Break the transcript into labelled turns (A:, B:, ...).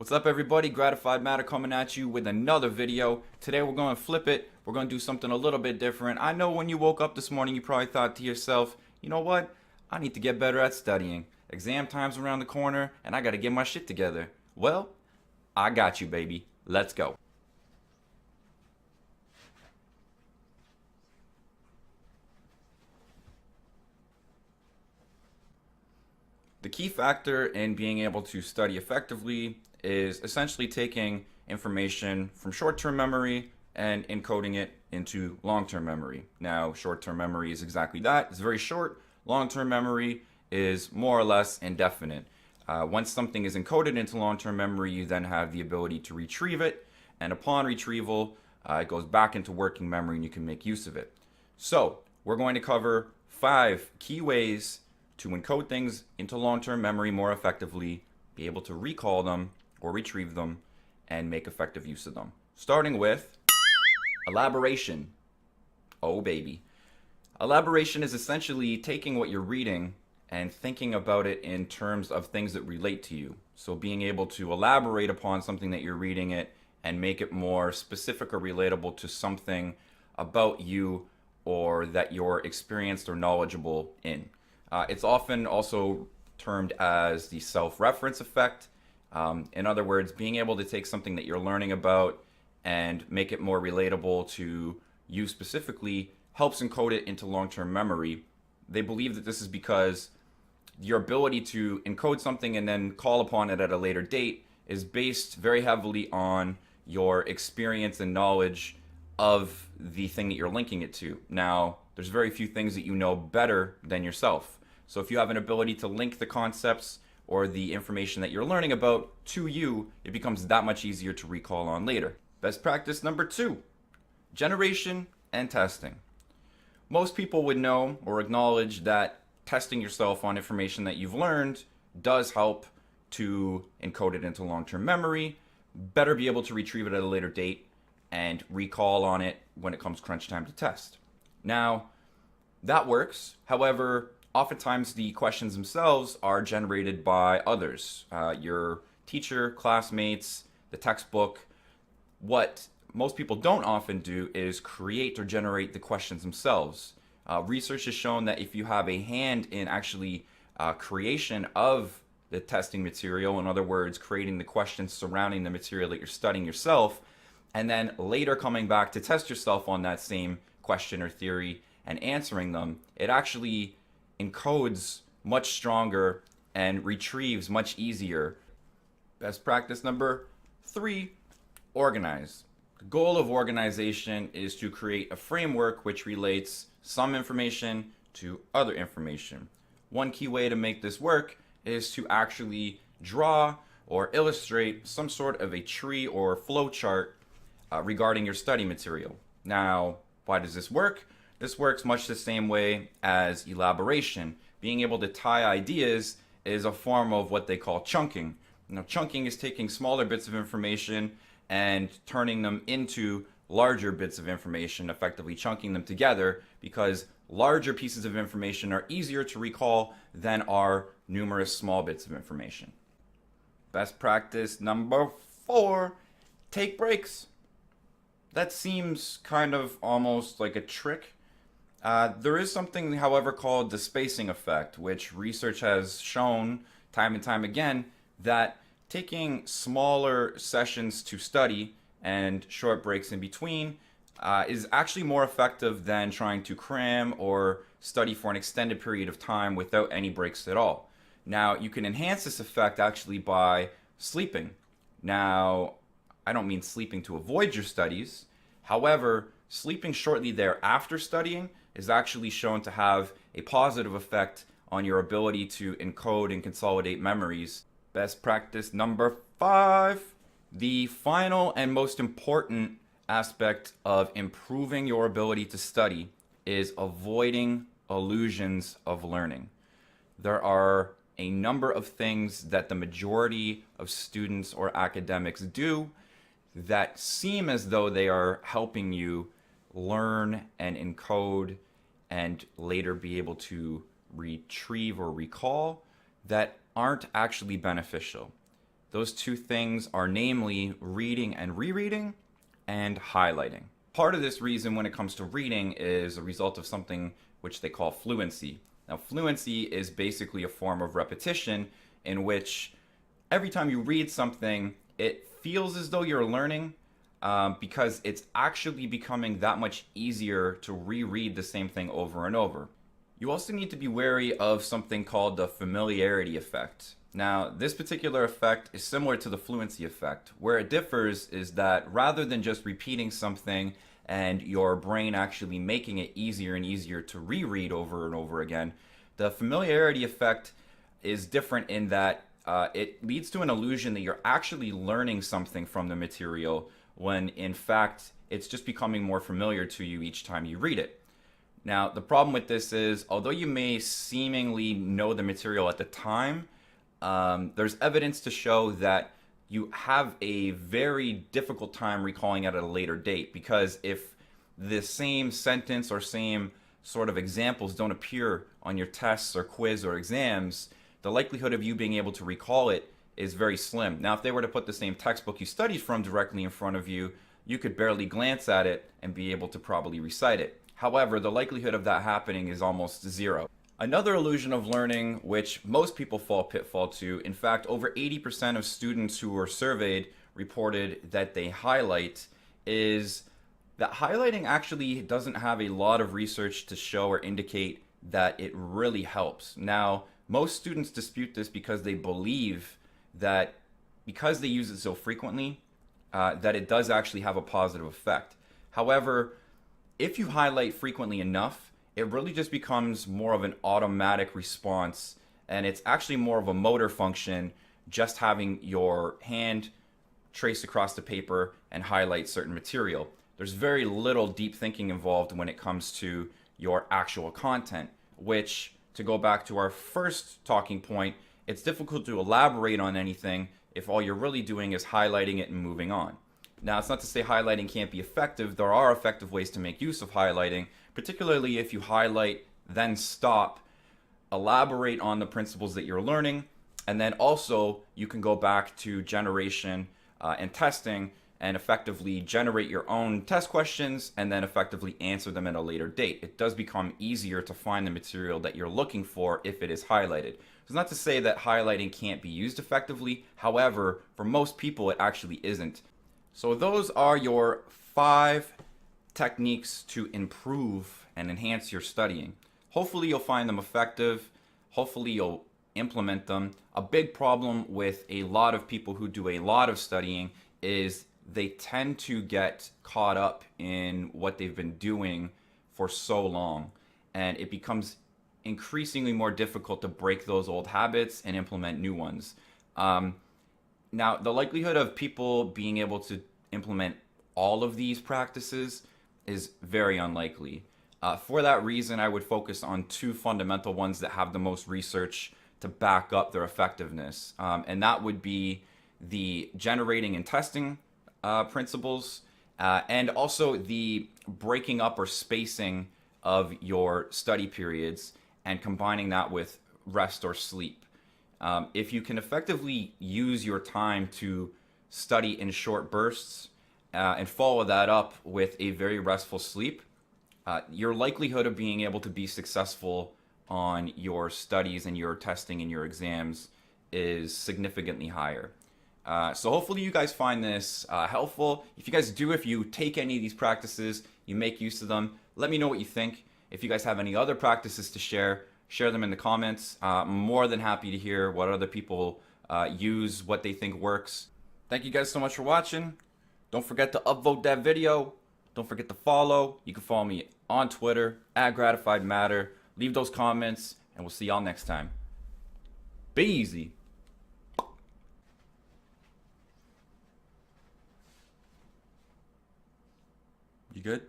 A: What's up, everybody? Gratified Matter coming at you with another video. Today we're going to flip it. We're going to do something a little bit different. I know when you woke up this morning you probably thought to yourself, you know what? I need to get better at studying. Exam time's around the corner and I got to get my shit together. Well, I got you, baby. Let's go. The key factor in being able to study effectively is essentially taking information from short-term memory and encoding it into long-term memory. Now, short-term memory is exactly that. It's very short. Long-term memory is more or less indefinite. Once something is encoded into long-term memory, you then have the ability to retrieve it, and upon retrieval, it goes back into working memory and you can make use of it. So, we're going to cover 5 key ways to encode things into long-term memory more effectively, be able to recall them or retrieve them, and make effective use of them. Starting with elaboration. Oh, baby. Elaboration is essentially taking what you're reading and thinking about it in terms of things that relate to you. So being able to elaborate upon something that you're reading it and make it more specific or relatable to something about you or that you're experienced or knowledgeable in. It's often also termed as the self-reference effect. In other words, being able to take something that you're learning about and make it more relatable to you specifically helps encode it into long-term memory. They believe that this is because your ability to encode something and then call upon it at a later date is based very heavily on your experience and knowledge of the thing that you're linking it to. Now, there's very few things that you know better than yourself. So if you have an ability to link the concepts or the information that you're learning about to you, it becomes that much easier to recall on later. Best practice number 2, generation and testing. Most people would know or acknowledge that testing yourself on information that you've learned does help to encode it into long-term memory, better be able to retrieve it at a later date, and recall on it when it comes crunch time to test. Now, that works. However, oftentimes the questions themselves are generated by others, your teacher, classmates, the textbook. What most people don't often do is create or generate the questions themselves. Research has shown that if you have a hand in actually creation of the testing material, in other words, creating the questions surrounding the material that you're studying yourself, and then later coming back to test yourself on that same question or theory and answering them, it actually encodes much stronger and retrieves much easier. Best practice number 3, organize. The goal of organization is to create a framework which relates some information to other information. One key way to make this work is to actually draw or illustrate some sort of a tree or flow chart regarding your study material. Now, why does this work? This works much the same way as elaboration. Being able to tie ideas is a form of what they call chunking. Now, chunking is taking smaller bits of information and turning them into larger bits of information, effectively chunking them together, because larger pieces of information are easier to recall than are numerous small bits of information. Best practice number 4, take breaks. That seems kind of almost like a trick. There is something, however, called the spacing effect, which research has shown time and time again that taking smaller sessions to study and short breaks in between is actually more effective than trying to cram or study for an extended period of time without any breaks at all. Now, you can enhance this effect actually by sleeping. Now, I don't mean sleeping to avoid your studies. However, sleeping shortly thereafter studying is actually shown to have a positive effect on your ability to encode and consolidate memories. Best practice number 5. The final and most important aspect of improving your ability to study is avoiding illusions of learning. There are a number of things that the majority of students or academics do that seem as though they are helping you learn and encode and later be able to retrieve or recall that aren't actually beneficial. Those two things are namely reading and rereading and highlighting. Part of this reason when it comes to reading is a result of something which they call fluency. Now, fluency is basically a form of repetition in which every time you read something, it feels as though you're learning, because it's actually becoming that much easier to reread the same thing over and over. You also need to be wary of something called the familiarity effect. Now, this particular effect is similar to the fluency effect. Where it differs is that rather than just repeating something and your brain actually making it easier and easier to reread over and over again, the familiarity effect is different in that it leads to an illusion that you're actually learning something from the material when in fact it's just becoming more familiar to you each time you read it. Now, the problem with this is, although you may seemingly know the material at the time, there's evidence to show that you have a very difficult time recalling it at a later date, because if the same sentence or same sort of examples don't appear on your tests or quiz or exams, the likelihood of you being able to recall it is very slim. Now, if they were to put the same textbook you studied from directly in front of you, you could barely glance at it and be able to probably recite it. However, the likelihood of that happening is almost zero. Another illusion of learning, which most people fall pitfall to, in fact, over 80% of students who were surveyed reported that they highlight, is that highlighting actually doesn't have a lot of research to show or indicate that it really helps. Now, most students dispute this because they believe that because they use it so frequently, that it does actually have a positive effect. However, if you highlight frequently enough, it really just becomes more of an automatic response, and it's actually more of a motor function, just having your hand trace across the paper and highlight certain material. There's very little deep thinking involved when it comes to your actual content, which, to go back to our first talking point, it's difficult to elaborate on anything if all you're really doing is highlighting it and moving on. Now, it's not to say highlighting can't be effective. There are effective ways to make use of highlighting, particularly if you highlight, then stop, elaborate on the principles that you're learning, and then also you can go back to generation and testing and effectively generate your own test questions and then effectively answer them at a later date. It does become easier to find the material that you're looking for if it is highlighted. It's not to say that highlighting can't be used effectively. However, for most people, it actually isn't. So those are your 5 techniques to improve and enhance your studying. Hopefully you'll find them effective. Hopefully you'll implement them. A big problem with a lot of people who do a lot of studying is they tend to get caught up in what they've been doing for so long, and it becomes increasingly more difficult to break those old habits and implement new ones. Now, the likelihood of people being able to implement all of these practices is very unlikely. For that reason, I would focus on 2 fundamental ones that have the most research to back up their effectiveness. And that would be the generating and testing principles, and also the breaking up or spacing of your study periods and combining that with rest or sleep. If you can effectively use your time to study in short bursts and follow that up with a very restful sleep, your likelihood of being able to be successful on your studies and your testing and your exams is significantly higher. So hopefully you guys find this helpful. If you guys do, if you take any of these practices, you make use of them, let me know what you think. If you guys have any other practices to share them in the comments. I'm more than happy to hear what other people use, what they think works. Thank you guys so much for watching. Don't forget to upvote that video. Don't forget to follow. You can follow me on Twitter, @GratifiedMatter. Leave those comments, and we'll see y'all next time. Be easy. You good?